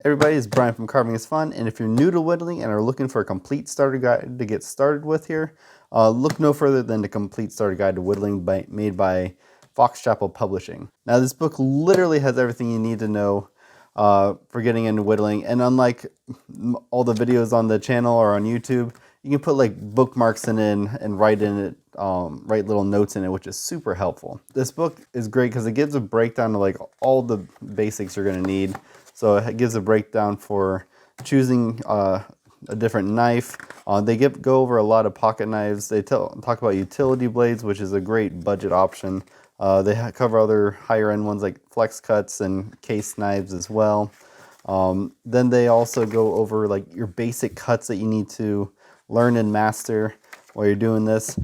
Everybody, it's Brian from Carving is Fun, and if you're new to whittling and are looking for a complete starter guide to get started with here, look no further than the Complete Starter Guide to Whittling made by Fox Chapel Publishing. Now, this book literally has everything you need to know for getting into whittling, and unlike all the videos on the channel or on YouTube, you can put like bookmarks in it and write little notes in it, which is super helpful. This book is great because it gives a breakdown of like all the basics you're going to need. So it gives a breakdown for choosing a different knife. They go over a lot of pocket knives. They talk about utility blades, which is a great budget option. They cover other higher end ones like flex cuts and case knives as well. Then they also go over like your basic cuts that you need to learn and master while you're doing this.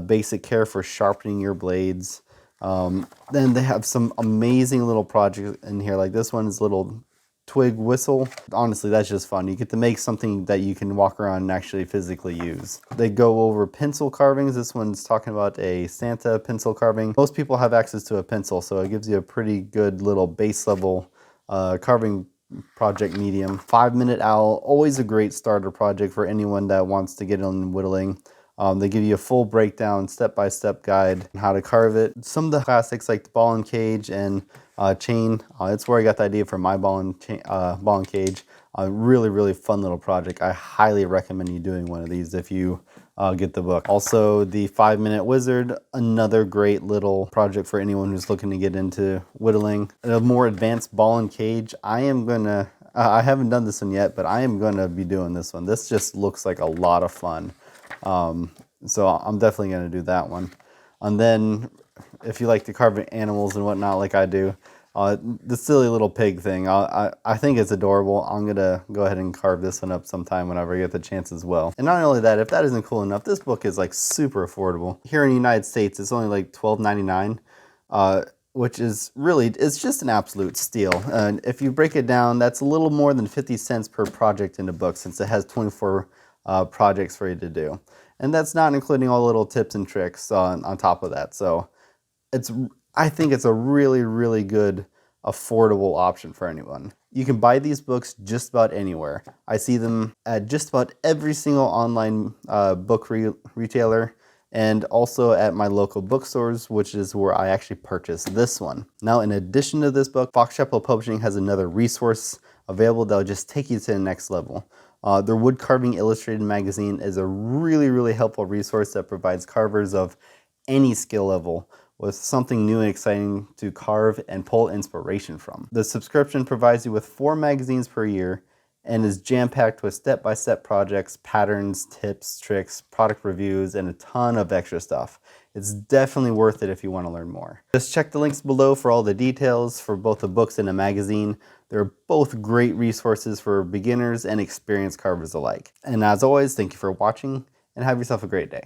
Basic care for sharpening your blades. Then they have some amazing little projects in here. Like this one is little twig whistle. Honestly, that's just fun. You get to make something that you can walk around and actually physically use. They go over pencil carvings. This one's talking about a Santa pencil carving. Most people have access to a pencil, so it gives you a pretty good little base level carving project medium. 5-Minute Owl, always a great starter project for anyone that wants to get in whittling. They give you a full breakdown, step-by-step guide on how to carve it. Some of the classics like the ball and cage and chain, it's where I got the idea for my ball and cage. Really, really fun little project. I highly recommend you doing one of these if you get the book. Also, the 5-Minute Wizard, another great little project for anyone who's looking to get into whittling. A more advanced ball and cage, I haven't done this one yet, but I am gonna be doing this one. This just looks like a lot of fun. So I'm definitely going to do that one. And then if you like to carve animals and whatnot like I do, the silly little pig thing, I think it's adorable. I'm going to go ahead and carve this one up sometime whenever I get the chance as well. And not only that, if that isn't cool enough, this book is like super affordable. Here in the United States, it's only like $12.99, which is really, it's just an absolute steal. And if you break it down, that's a little more than 50 cents per project in the book, since it has 24 projects for you to do. And that's not including all the little tips and tricks on top of that. So I think it's a really, really good, affordable option for anyone. You can buy these books just about anywhere. I see them at just about every single online book retailer, and also at my local bookstores, which is where I actually purchased this one. Now, in addition to this book, Fox Chapel Publishing has another resource available that'll just take you to the next level. Their Wood Carving Illustrated magazine is a really, really helpful resource that provides carvers of any skill level with something new and exciting to carve and pull inspiration from. The subscription provides you with 4 magazines per year and is jam-packed with step-by-step projects, patterns, tips, tricks, product reviews, and a ton of extra stuff. It's definitely worth it if you want to learn more. Just check the links below for all the details for both the books and the magazine. They're both great resources for beginners and experienced carvers alike. And as always, thank you for watching and have yourself a great day.